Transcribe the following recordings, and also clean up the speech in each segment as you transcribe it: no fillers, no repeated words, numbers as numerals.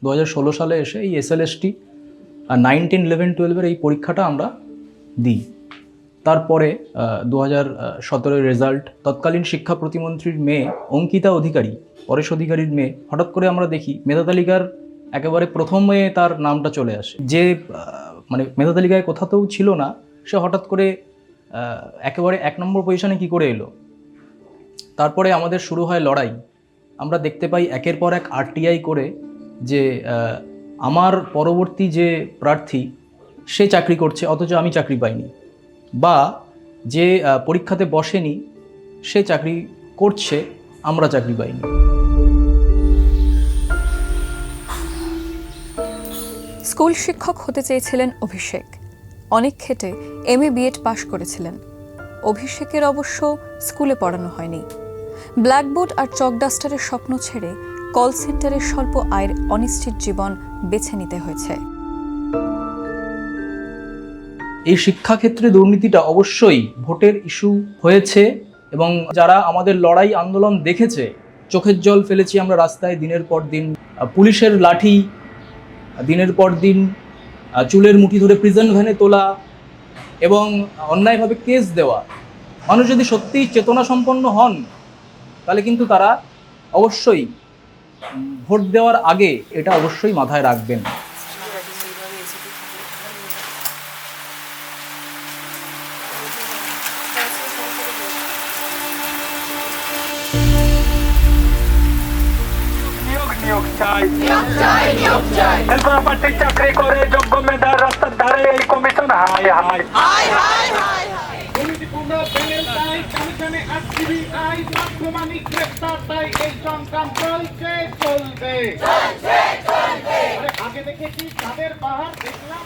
2016 সালে এসে এই এসএলএসটি আর 9, 10, 11, 12-এর এই পরীক্ষাটা আমরা দিই। তারপরে 2017 রেজাল্ট, তৎকালীন শিক্ষা প্রতিমন্ত্রীর মেয়ে অঙ্কিতা অধিকারী, পরেশ অধিকারীর মেয়ে, হঠাৎ করে আমরা দেখি মেধা তালিকার একেবারে প্রথমে তার নামটা চলে আসে। যে মানে মেধা তালিকায় কোথাতেও ছিল না, সে হঠাৎ করে একেবারে 1 নম্বর পজিশনে কি করে এলো। তারপরে আমাদের শুরু হয় লড়াই। আমরা দেখতে পাই একের পর এক আরটিআই করে যে আমার পরবর্তী যে প্রার্থী সে চাকরি করছে, অথচ আমি চাকরি পাইনি, বা যে পরীক্ষাতে বসেনি সে চাকরি করছে, আমরা চাকরি পাইনি। স্কুল শিক্ষক হতে চেয়েছিলেন অভিষেক। অনেক খেটে এমএ বিএড পাশ করেছিলেন। অভিষেকের অবশ্য স্কুলে পড়ানো হয়নি। ব্ল্যাকবোর্ড আর চক ডাস্টারের স্বপ্ন ছেড়ে কল সেন্টারের স্বল্প আয়ের অনিশ্চিত জীবন বেছে নিতে হয়েছে। এই শিক্ষাক্ষেত্রে দুর্নীতিটা অবশ্যই ভোটের ইস্যু হয়েছে, এবং যারা আমাদের লড়াই আন্দোলন দেখেছে, চোখের জল ফেলেছি আমরা রাস্তায় দিনের পর দিন, পুলিশের লাঠি দিনের পর দিন, চুলের মুঠি ধরে প্রিজন ভ্যানে তোলা এবং অন্যায়ভাবে কেস দেওয়া। মানুষ যদি সত্যিই চেতনা সম্পন্ন হন তাহলে কিন্তু তারা অবশ্যই ভোট দেওয়ার আগে এটা অবশ্যই মাথায় রাখবেন। চাকরি করে যোগ্য মেধার রাস্তার ধারে এই কমিশন হাই হাই আগে দেখেছি তাদের পাহাড় দেখলাম।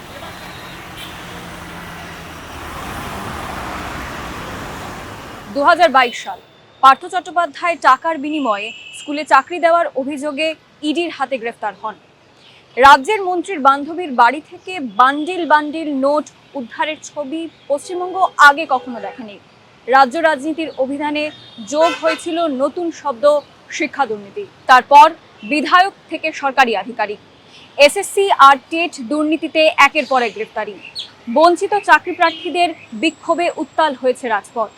2022 সাল, পার্থ চট্টোপাধ্যায় টাকার বিনিময়ে স্কুলে চাকরি দেওয়ার অভিযোগে ইডির হাতে গ্রেফতার হন। রাজ্যের মন্ত্রীর বান্ধবীর বাড়ি থেকে বান্ডিল বান্ডিল নোট উদ্ধারের ছবি পশ্চিমবঙ্গ আগে কখনো দেখেনি। রাজ্য রাজনীতির অভিধানে যোগ হয়েছিল নতুন শব্দ শিক্ষা দুর্নীতি। তারপর বিধায়ক থেকে সরকারি আধিকারিক, এসএসসি আর টেট দুর্নীতিতে একের পর এক গ্রেফতারি। বঞ্চিত চাকরি প্রার্থীদের বিক্ষোভে উত্তাল হয়েছে রাজপথ।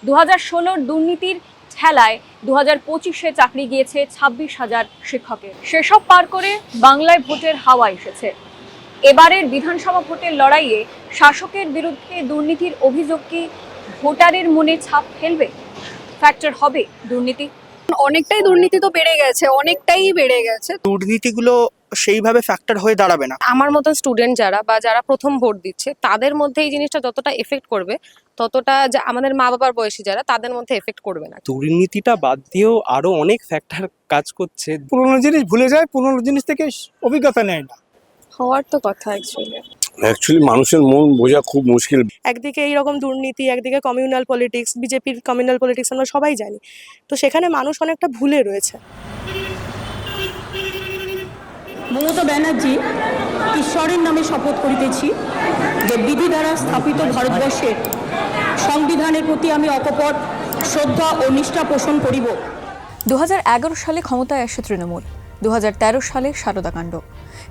2016 দুর্নীতির ঠেলায় 2025-এ চাকরি গিয়েছে 26,000 শিক্ষকের। সেসব পার করে বাংলায় ভোটের হাওয়া এসেছে। এবারের বিধানসভা ভোটের লড়াইয়ে শাসকের বিরুদ্ধে দুর্নীতির অভিযোগ কি ভোটারের মনে ছাপ ফেলবে? ফ্যাক্টর হবে দুর্নীতি? অনেকটাই দুর্নীতি তো বেড়ে গেছে, অনেকটাই বেড়ে গেছে। দুর্নীতিগুলো সেইভাবে ফ্যাক্টর হয়ে দাঁড়াবে না। আমার মতো স্টুডেন্ট যারা প্রথম ভোট দিচ্ছে তাদের মধ্যে এই জিনিসটা যতটা এফেক্ট করবে, ততটা যে আমাদের মা বাবার বয়সী যারা তাদের মধ্যে এফেক্ট করবে না। দুর্নীতিটা বাদ দিয়েও আরো অনেক ফ্যাক্টর কাজ করছে। পুরোনো জিনিস ভুলে যায়, পুরোনো জিনিস থেকে অভিজ্ঞতা নেয় না। হওয়ার তো কথা অ্যাকচুয়ালি মানুষের মন বোঝা খুব মুশকিল। একদিকে এইরকম দুর্নীতি, একদিকে কমিউনাল পলিটিক্স, বিজেপির কমিউনাল পলিটিক্স আমরা সবাই জানি। তো সেখানে মানুষ অনেকটা ভুলে রয়েছে। মমতা ব্যানার্জি ঈশ্বরের নামে শপথ করিতেছি যে বিধি দ্বারা স্থাপিত ভারতবর্ষের সংবিধানের প্রতি আমি অকপট শ্রদ্ধা ও নিষ্ঠা পোষণ করিব। 2011 সালে ক্ষমতায় আসে তৃণমূল। 2013 সালে সারদাকাণ্ড,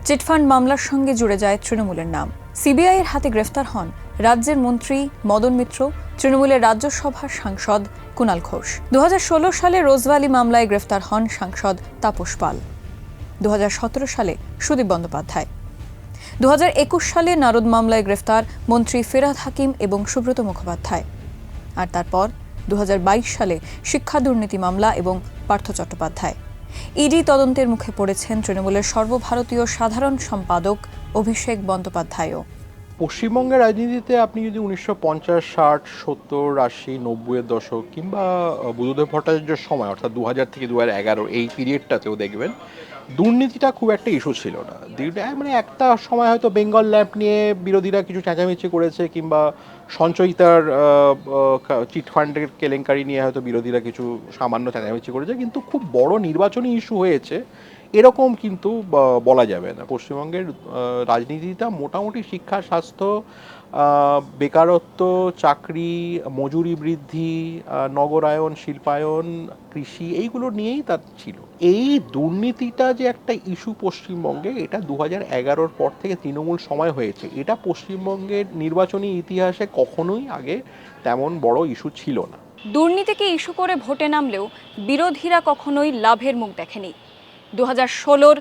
চিটফান্ড মামলার সঙ্গে জুড়ে যায় তৃণমূলের নাম। সিবিআইয়ের হাতে গ্রেফতার হন রাজ্যের মন্ত্রী মদন মিত্র, তৃণমূলের রাজ্যসভার সাংসদ কুণাল ঘোষ। 2016 সালে রোজভ্যালি মামলায় গ্রেফতার হন সাংসদ তাপস পাল। 2017 সালে সুদীপ বন্দ্যোপাধ্যায়। 2021 সালে নারদ মামলায় গ্রেফতার মন্ত্রী ফিরহাদ হাকিম এবং সুব্রত মুখোপাধ্যায়। আর তারপর 2022 সালে শিক্ষা দুর্নীতি মামলা এবং পার্থ চট্টোপাধ্যায়। ইডি তদন্তের মুখে পড়েছেন তৃণমূলের সর্বভারতীয় সাধারণ সম্পাদক অভিষেক বন্দ্যোপাধ্যায়ও। পশ্চিমবঙ্গের রাজনীতিতে আপনি যদি 1950, 60, 70, 80, 90-এর দশক কিংবা বুদ্ধদেব ভট্টাচার্যের সময় অর্থাৎ 2000 থেকে 2011 এই পিরিয়ডটাতেও দেখবেন দুর্নীতিটা খুব একটা ইস্যু ছিল না। মানে একটা সময় হয়তো বেঙ্গল ল্যাম্প নিয়ে বিরোধীরা কিছু চেঁচামেচি করেছে, কিংবা সঞ্চয়িতার চিটফান্ডের কেলেঙ্কারি নিয়ে হয়তো বিরোধীরা কিছু সামান্য চেঁচামেচি করেছে, কিন্তু খুব বড় নির্বাচনী ইস্যু হয়েছে এরকম কিন্তু বলা যাবে না। পশ্চিমবঙ্গের রাজনীতিটা মোটামুটি শিক্ষা, স্বাস্থ্য, বেকারত্ব, চাকরি, মজুরি বৃদ্ধি, নগরায়ন, শিল্পায়ন, কৃষি, এইগুলো নিয়েই তার ছিল। এই দুর্নীতিটা যে একটা ইস্যু পশ্চিমবঙ্গে, এটা 2011-র পর থেকে তৃণমূল সময় হয়েছে। এটা পশ্চিমবঙ্গের নির্বাচনী ইতিহাসে কখনোই আগে তেমন বড় ইস্যু ছিল না। দুর্নীতিকে ইস্যু করে ভোটে নামলেও বিরোধীরা কখনোই লাভের মুখ দেখেনি। 2016-র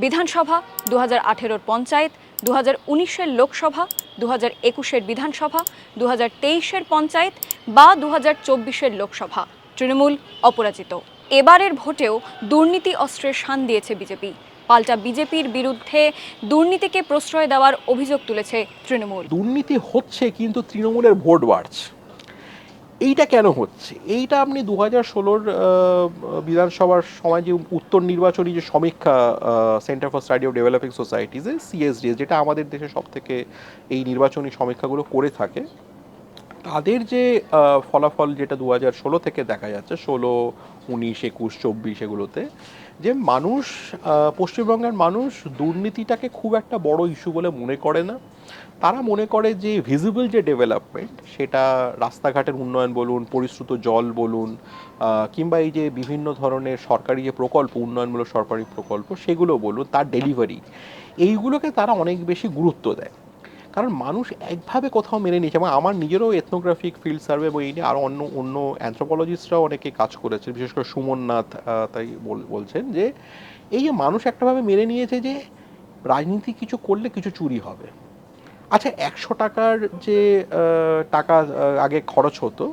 বিধানসভা, 2018-র পঞ্চায়েত, 2019-এর লোকসভা, 2021-এর বিধানসভা, 2023-এর পঞ্চায়েত বা 2024-এর লোকসভা তৃণমূল অপরাজিত। এবারের ভোটেও দুর্নীতি অস্ত্রের শান দিয়েছে বিজেপি। পাল্টা বিজেপির বিরুদ্ধে দুর্নীতিকে প্রশ্রয় দেওয়ার অভিযোগ তুলেছে তৃণমূল। দুর্নীতি হচ্ছে কিন্তু তৃণমূলের ভোট বাড়ছে। এইটা কেন হচ্ছে? এইটা আপনি 2016-র বিধানসভার সময় যে উত্তর নির্বাচনী যে সমীক্ষা, centre for study of developing সোসাইটিজে, CSDS, যেটা আমাদের দেশে সব থেকে এই নির্বাচনী সমীক্ষাগুলো করে থাকে, তাদের যে ফলাফল যেটা 2016 থেকে দেখা যাচ্ছে, 16, 19, 21, 24 এগুলোতে, যে মানুষ, পশ্চিমবঙ্গের মানুষ দুর্নীতিটাকে খুব একটা বড় ইস্যু বলে মনে করে না। তারা মনে করে যে ভিজিবল যে ডেভেলপমেন্ট, সেটা রাস্তাঘাটের উন্নয়ন বলুন, পরিশ্রুত জল বলুন, কিংবা এই যে বিভিন্ন ধরনের সরকারি যে প্রকল্প, উন্নয়নমূলক সরকারি প্রকল্প, সেগুলো বলুন, তার ডেলিভারি, এইগুলোকে তারা অনেক বেশি গুরুত্ব দেয়। কারণ মানুষ একভাবে কোথাও মেনে নিয়েছে। এবং আমার নিজেরও এথনোগ্রাফিক ফিল্ড সার্ভে বই নিয়ে আরও অন্য অ্যানথ্রোপোলজিস্টরাও অনেকে কাজ করেছে, বিশেষ করে সুমন নাথ তাই বলছেন যে এই যে মানুষ একটাভাবে মেনে নিয়েছে যে রাজনীতি কিছু করলে কিছু চুরি হবে। আচ্ছা, 100 টাকার যে টাকা আগে খরচ হতো,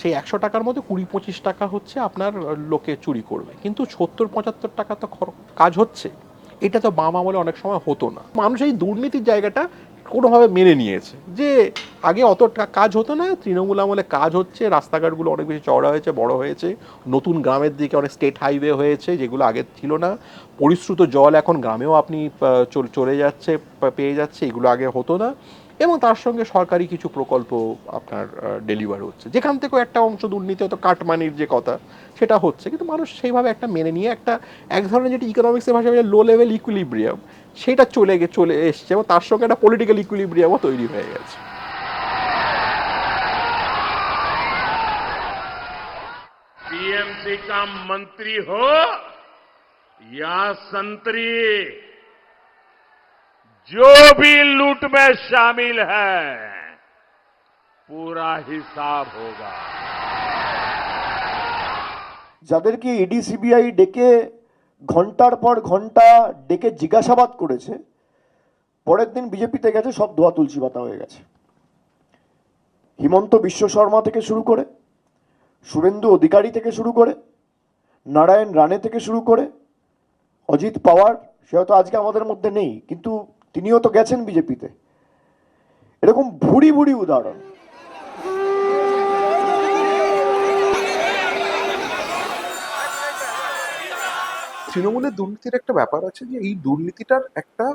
সেই 100 টাকার মধ্যে 20-25 টাকা হচ্ছে আপনার লোকে চুরি করবে, কিন্তু 70-75 টাকা তো কাজ হচ্ছে। এটা তো বাম আমলে অনেক সময় হতো না। মানুষ এই দুর্নীতির জায়গাটা কোনোভাবে মেনে নিয়েছে যে আগে অত কাজ হতো না, তৃণমূল আমলে কাজ হচ্ছে, রাস্তাঘাটগুলো অনেক বেশি চওড়া হয়েছে, বড় হয়েছে, নতুন গ্রামের দিকে অনেক স্টেট হাইওয়ে হয়েছে যেগুলো আগে ছিল না, পরিশ্রুত জল এখন গ্রামেও আপনি চলে যাচ্ছে, পেয়ে যাচ্ছে, এগুলো আগে হতো না, এবং তার সঙ্গে সরকারি কিছু প্রকল্প আপনার ডেলিভার হচ্ছে, যেখান থেকেও একটা অংশ দুর্নীতি, হয়তো কাটমানির যে কথা সেটা হচ্ছে, কিন্তু মানুষ সেইভাবে একটা মেনে নিয়ে একটা এক ধরনের যেটা ইকোনমিক্সের ভাষায় লো লেভেল ইকুইলিব্রিয়াম, সেটা চলে এসছে, এবং তার সঙ্গে একটা পলিটিক্যাল ইকুইলিব্রিয়ামও তৈরি হয়ে গেছে। टीएमसी का मंत्री हो या संतरी, जो भी लूट में शामिल है पूरा हिसाब होगा। যাদেরকে ইডি সিবিআই ডেকে ঘন্টার পর ঘন্টা ডেকে জিজ্ঞাসাবাদ করেছে, পরের দিন বিজেপিতে গেছে, সব ধোয়া তুলসী পাতা হয়ে গেছে। হিমন্ত বিশ্ব শর্মা থেকে শুরু করে, সুরেন্দু অধিকারী থেকে শুরু করে, নারায়ণ রানে থেকে শুরু করে, অজিত পাওয়ার, সে হয়তো আজকে আমাদের মধ্যে নেই, কিন্তু তিনিও তো গেছেন বিজেপিতে। এরকম ভুরি ভুরি উদাহরণ। তৃণমূলের দুর্নীতির একটা ব্যাপার আছে যে এই দুর্নীতিটার একটা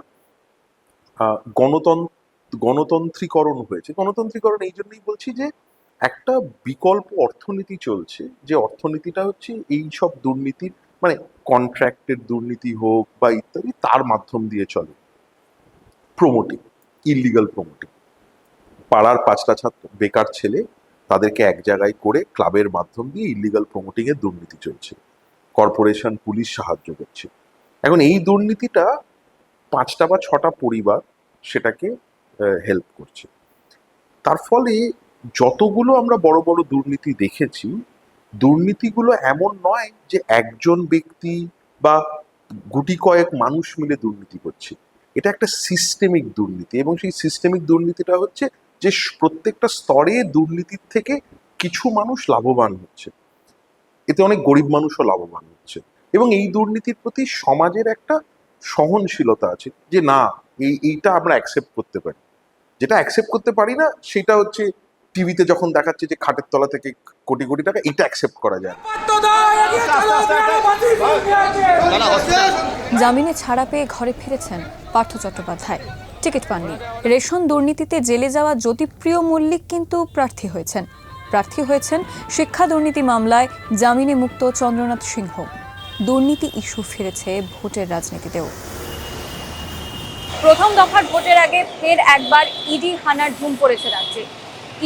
গণতন্ত্রীকরণ হয়েছে। গণতন্ত্রীকরণ এই জন্যই বলছি যে একটা বিকল্প অর্থনীতি চলছে, যে অর্থনীতিটা হচ্ছে এই সব দুর্নীতির, মানে কন্ট্রাক্টের দুর্নীতি হোক বা ইত্যাদি, তার মাধ্যম দিয়ে চলে। প্রমোটিং, ইলিগাল প্রমোটিং, পাড়ার 5টা ছাত্র বেকার ছেলে, তাদেরকে এক জায়গায় করে ক্লাবের মাধ্যম দিয়ে ইলিগাল প্রমোটিং এর দুর্নীতি চলছে, কর্পোরেশন, পুলিশ সাহায্য করছে। এখন এই দুর্নীতিটা 5টা বা 6টা পরিবার সেটাকে হেল্প করছে। তার ফলে যতগুলো আমরা বড় বড় দুর্নীতি দেখেছি, দুর্নীতিগুলো এমন নয় যে একজন ব্যক্তি বা গুটি কয়েক মানুষ মিলে দুর্নীতি করছে। এটা একটা সিস্টেমিক দুর্নীতি, এবং সেই সিস্টেমিক দুর্নীতিটা হচ্ছে যে প্রত্যেকটা স্তরে দুর্নীতির থেকে কিছু মানুষ লাভবান হচ্ছে, এতে অনেক গরিব মানুষও লাভবান হচ্ছে। এবং এই দুর্নীতির প্রতি সমাজের একটা সহনশীলতা আছে যে না, এইটা আমরা অ্যাকসেপ্ট করতে পারি। যেটা অ্যাকসেপ্ট করতে পারি না সেটা হচ্ছে টিভিতে যখন দেখাচ্ছে যে খাটের তলা থেকে কোটি কোটি টাকা, এটা অ্যাকসেপ্ট করা যায় না। জামিনে ছাড়া পেয়ে ঘরে ফিরেছেন পার্থ চট্টোপাধ্যায়। টিকিট পাননি। রেশন দুর্নীতিতে জেলে যাওয়া জ্যোতিপ্রিয় মল্লিক কিন্তু প্রার্থী হয়েছেন শিক্ষা দুর্নীতি মামলায় জামিনে মুক্ত চন্দ্রনাথ সিংহ। দুর্নীতি ইস্যু ফিরেছে ভোটের রাজনীতিতেও। প্রথম দফার ভোটের আগে ফের একবার ইডি হানার ধুম পড়েছে রাজ্যে।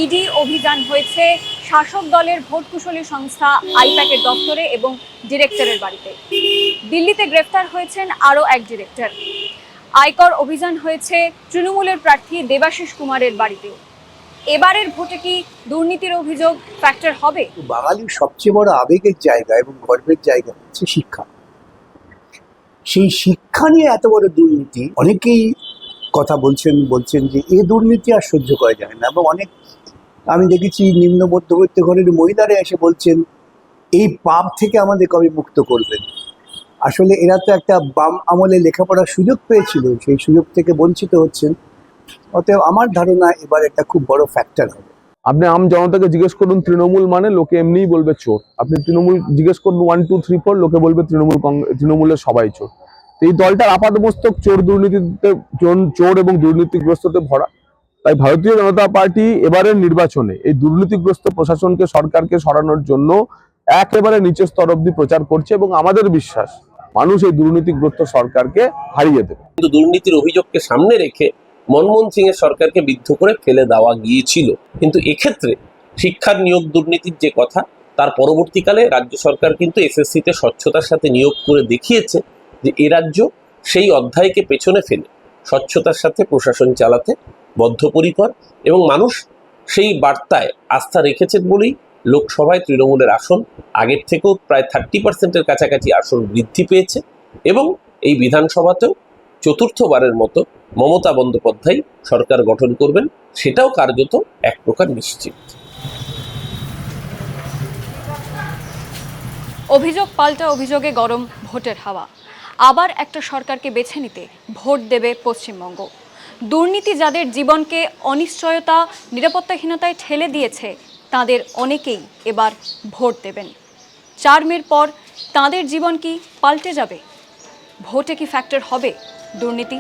ইডি অভিযান হয়েছে শাসক দলের ভোট কুশলী সংস্থা আইপ্যাকের দপ্তরে এবং ডিরেক্টরের বাড়িতে। দিল্লিতে গ্রেফতার হয়েছেন আরও এক ডিরেক্টর। আয়কর অভিযান হয়েছে তৃণমূলের প্রার্থী দেবাশিস কুমারের বাড়িতেও। এবারের ভোটে কি দুর্নীতির অভিযোগ ফ্যাক্টর হবে? বাঙালির সবচেয়ে বড় আবেগের জায়গা এবং গর্বের জায়গা হচ্ছে শিক্ষা। সেই শিক্ষা নিয়ে এত বড় দুর্নীতি, অনেকেই কথা বলছেন যে এ দুর্নীতি আর সহ্য করা যায় না, এবং অনেক আমি দেখেছি নিম্ন মধ্যবিত্ত ঘরের মহিলারা এসে বলছেন এই পাপ থেকে আমাদের কবে মুক্ত করবেন। আসলে এরা তো একটা বাম আমলে লেখাপড়ার সুযোগ পেয়েছিল, সেই সুযোগ থেকে বঞ্চিত হচ্ছেন। অতএব আমার ধারণা এবার একটা খুব বড় ফ্যাক্টর হবে। আপনি আম জনতাকে জিজ্ঞেস করুন তৃণমূল মানে, লোকে এমনিই বলবে চোর। আপনি তৃণমূল জিজ্ঞেস করুন 1, 2, 3, 4, লোকে বলবে তৃণমূলের সবাই চোর। তো এই দলটার আপাতমস্তক চোর এবং দুর্নীতিগ্রস্ততে ভরা। তাই ভারতীয় জনতা পার্টি এবারের নির্বাচনে এই দুর্নীতিগ্রস্ত প্রশাসনকে, সরকারকে সরানোর জন্য একেবারে নিচের স্তর অব্দি প্রচার করছে, এবং আমাদের বিশ্বাস মানুষ এই দুর্নীতিগ্রস্ত সরকারকে হারিয়ে দেবে। কিন্তু দুর্নীতির অভিযোগকে সামনে রেখে মনমোহন সিং এর সরকারকে বিদ্ধ করে ফেলে দেওয়া গিয়েছিল। কিন্তু এক্ষেত্রে শিক্ষার নিয়োগ দুর্নীতির যে কথা, তার পরবর্তীকালে রাজ্য সরকার কিন্তু এসএসসিতে স্বচ্ছতার সাথে নিয়োগ করে দেখিয়েছে যে এ রাজ্য সেই অধ্যায়কে পেছনে ফেলে স্বচ্ছতার সাথে প্রশাসন চালাতে বদ্ধপরিকর, এবং মানুষ সেই বার্তায় আস্থা রেখেছেন বলেই লোকসভায় তৃণমূলের আসন আগের থেকেও প্রায় 30% কাছাকাছি আসন বৃদ্ধি পেয়েছে, এবং এই বিধানসভাতেও চতুর্থবারের মতো মমতা বন্দ্যোপাধ্যায় সরকার গঠন করবেন, সেটাও কার্যত এক প্রকার নিশ্চিত। অভিযোগ পাল্টা অভিযোগে গরম ভোটের হাওয়া। আবার একটা সরকারকে বেছে নিতে ভোট দেবে পশ্চিমবঙ্গ। দুর্নীতি যাদের জীবনকে অনিশ্চয়তা, নিরাপত্তাহীনতায় ঠেলে দিয়েছে, তাদের অনেকেই এবার ভোট দেবেন। 4 মের পর তাদের জীবন কি পাল্টে যাবে? ভোটে কি ফ্যাক্টর হবে দুর্নীতি?